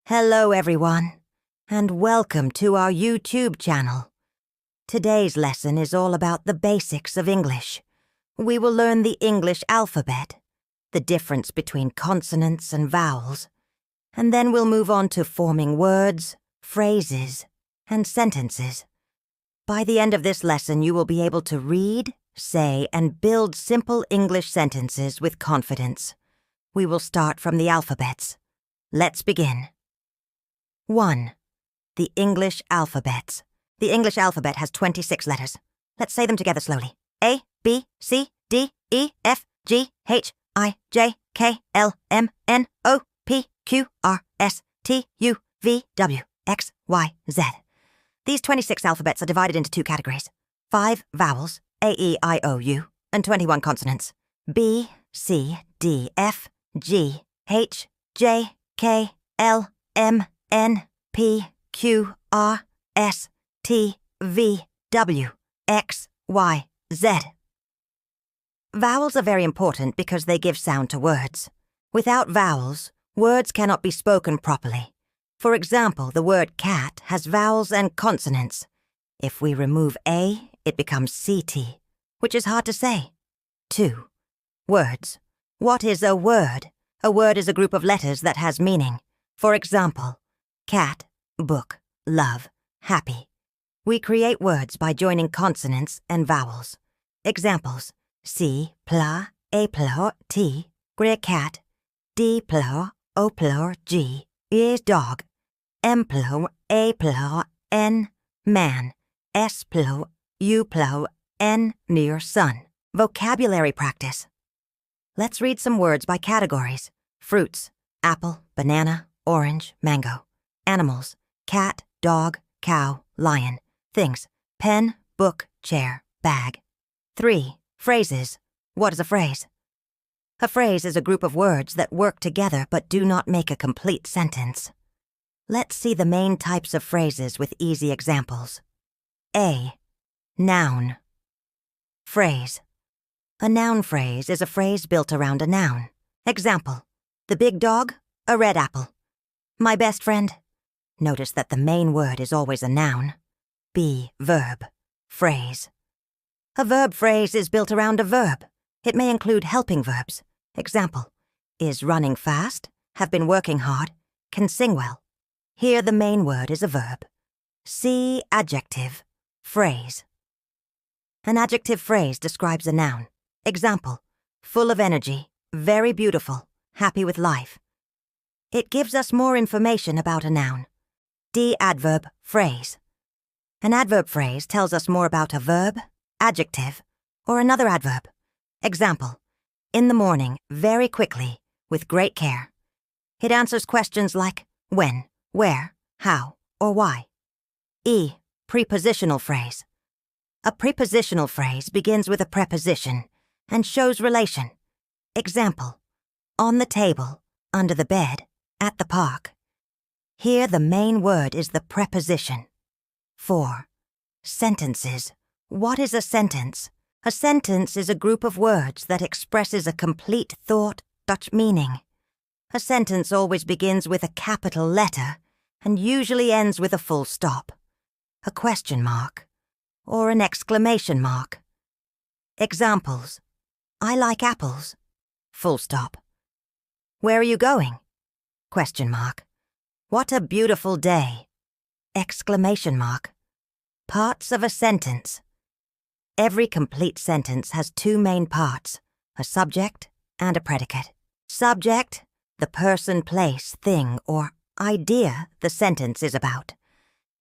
Hello everyone, and welcome to our YouTube channel. Today's lesson is all about the basics of English. We will learn the English alphabet, the difference between consonants and vowels, and then we'll move on to forming words, phrases, and sentences. By the end of this lesson, you will be able to read, say, and build simple English sentences with confidence. We will start from the alphabets. Let's begin. 1. The English alphabets. The English alphabet has 26 letters. Let's say them together slowly. A, B, C, D, E, F, G, H, I, J, K, L, M, N, O, P, Q, R, S, T, U, V, W, X, Y, Z. These 26 alphabets are divided into two categories. 5 vowels, A, E, I, O, U, and 21 consonants. B, C, D, F, G, H, J, K, L, M, N, P, Q, R, S, T, V, W, X, Y, Z. Vowels are very important because they give sound to words. Without vowels, words cannot be spoken properly. For example, the word cat has vowels and consonants. If we remove A, it becomes CT, which is hard to say. 2. Words. What is a word? A word is a group of letters that has meaning. For example, cat, book, love, happy. We create words by joining consonants and vowels. Examples: C, pla, A, pla, T, gre, cat, D, pla, O, pla, G, E, dog, M, pla, A, pla, N, man, S, pla, U, pla, N, near, sun. Vocabulary practice. Let's read some words by categories. Fruits: apple, banana, orange, mango. Animals: cat, dog, cow, lion. Things: pen, book, chair, bag. 3. Phrases. What is a phrase? A phrase is a group of words that work together but do not make a complete sentence. Let's see the main types of phrases with easy examples. A. Noun. Phrase. A noun phrase is a phrase built around a noun. Example: the big dog, a red apple. My best friend. Notice that the main word is always a noun. B. Verb. Phrase. A verb phrase is built around a verb. It may include helping verbs. Example: is running fast, have been working hard, can sing well. Here the main word is a verb. C. Adjective. Phrase. An adjective phrase describes a noun. Example: full of energy, very beautiful, happy with life. It gives us more information about a noun. D. Adverb. Phrase. An adverb phrase tells us more about a verb, adjective, or another adverb. Example: in the morning, very quickly, with great care. It answers questions like when, where, how, or why. E. Prepositional phrase. A prepositional phrase begins with a preposition and shows relation. Example: on the table, under the bed, at the park. Here the main word is the preposition. 4. Sentences. What is a sentence? A sentence is a group of words that expresses a complete thought but meaning. A sentence always begins with a capital letter and usually ends with a full stop, a question mark, or an exclamation mark. Examples: I like apples. Full stop. Where are you going? Question mark. What a beautiful day. Exclamation mark. Parts of a sentence. Every complete sentence has two main parts, a subject and a predicate. Subject: the person, place, thing, or idea the sentence is about.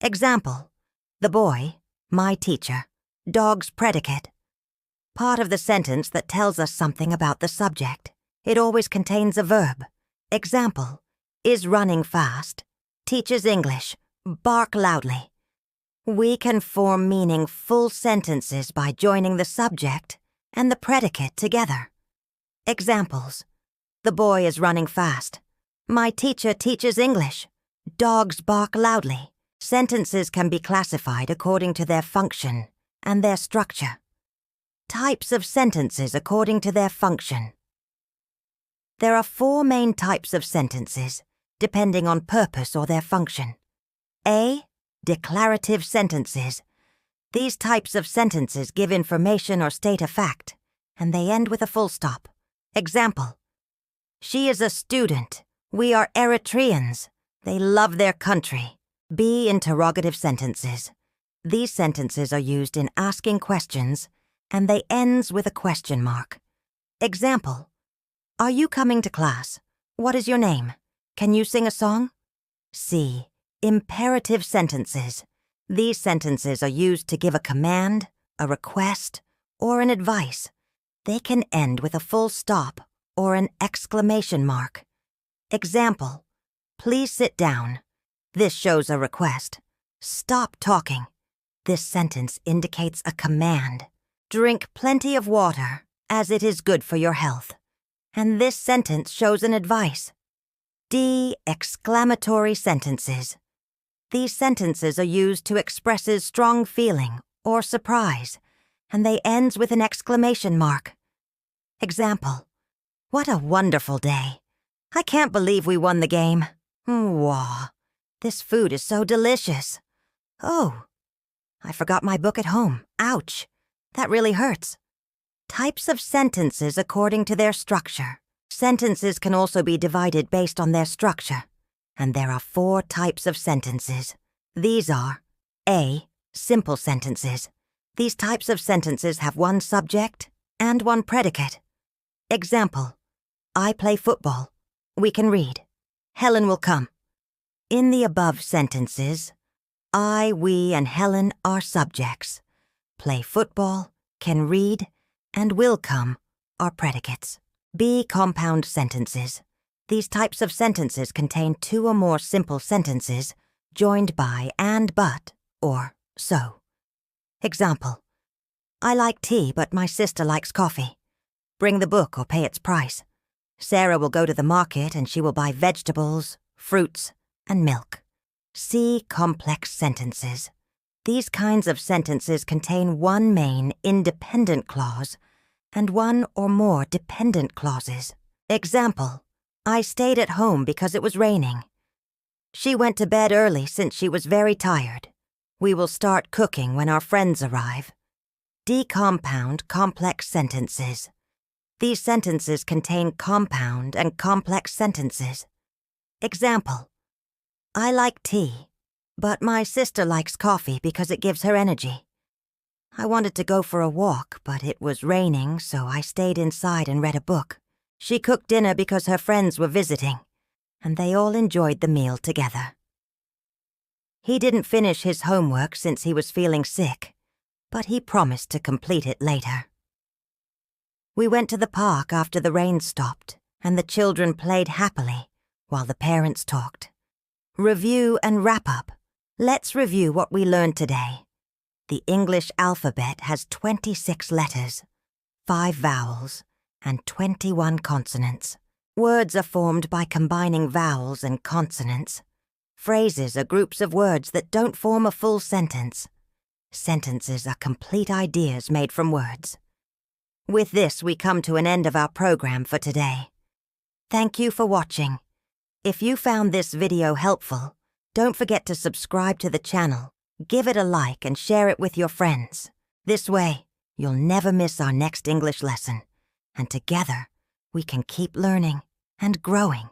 Example: the boy, my teacher. Dog's predicate. Part of the sentence that tells us something about the subject. It always contains a verb. Example: is running fast, teaches English, bark loudly. We can form meaningful sentences by joining the subject and the predicate together. Examples: the boy is running fast. My teacher teaches English. Dogs bark loudly. Sentences can be classified according to their function and their structure. Types of sentences according to their function. There are 4 main types of sentences, depending on purpose or their function. A. Declarative sentences. These types of sentences give information or state a fact, and they end with a full stop. Example: she is a student. We are Eritreans. They love their country. B. Interrogative sentences. These sentences are used in asking questions, and they ends with a question mark. Example: are you coming to class? What is your name? Can you sing a song? C. Imperative sentences. These sentences are used to give a command, a request, or an advice. They can end with a full stop or an exclamation mark. Example: please sit down. This shows a request. Stop talking. This sentence indicates a command. Drink plenty of water, as it is good for your health. And this sentence shows an advice. D. Exclamatory sentences. These sentences are used to express strong feeling or surprise, and they ends with an exclamation mark. Example: what a wonderful day. I can't believe we won the game. Wow, this food is so delicious. Oh, I forgot my book at home. Ouch, that really hurts. Types of sentences according to their structure. Sentences can also be divided based on their structure, and there are 4 types of sentences. These are: A. Simple sentences. These types of sentences have one subject and one predicate. Example: I play football. We can read. Helen will come. In the above sentences, I, we, and Helen are subjects. Play football, can read, and will come are predicates. B. Compound sentences. These types of sentences contain 2 or more simple sentences joined by and but or so. Example: I like tea, but my sister likes coffee. Bring the book or pay its price. Sarah will go to the market and she will buy vegetables, fruits, and milk. C. Complex sentences. These kinds of sentences contain one main independent clause and 1 or more dependent clauses. Example: I stayed at home because it was raining. She went to bed early since she was very tired. We will start cooking when our friends arrive. D. Compound complex sentences. These sentences contain compound and complex sentences. Example: I like tea, but my sister likes coffee because it gives her energy. I wanted to go for a walk, but it was raining, so I stayed inside and read a book. She cooked dinner because her friends were visiting, and they all enjoyed the meal together. He didn't finish his homework since he was feeling sick, but he promised to complete it later. We went to the park after the rain stopped, and the children played happily while the parents talked. Review and wrap up. Let's review what we learned today. The English alphabet has 26 letters, 5 vowels, and 21 consonants. Words are formed by combining vowels and consonants. Phrases are groups of words that don't form a full sentence. Sentences are complete ideas made from words. With this, we come to an end of our program for today. Thank you for watching. If you found this video helpful, don't forget to subscribe to the channel, give it a like, and share it with your friends. This way, you'll never miss our next English lesson, and together, we can keep learning and growing.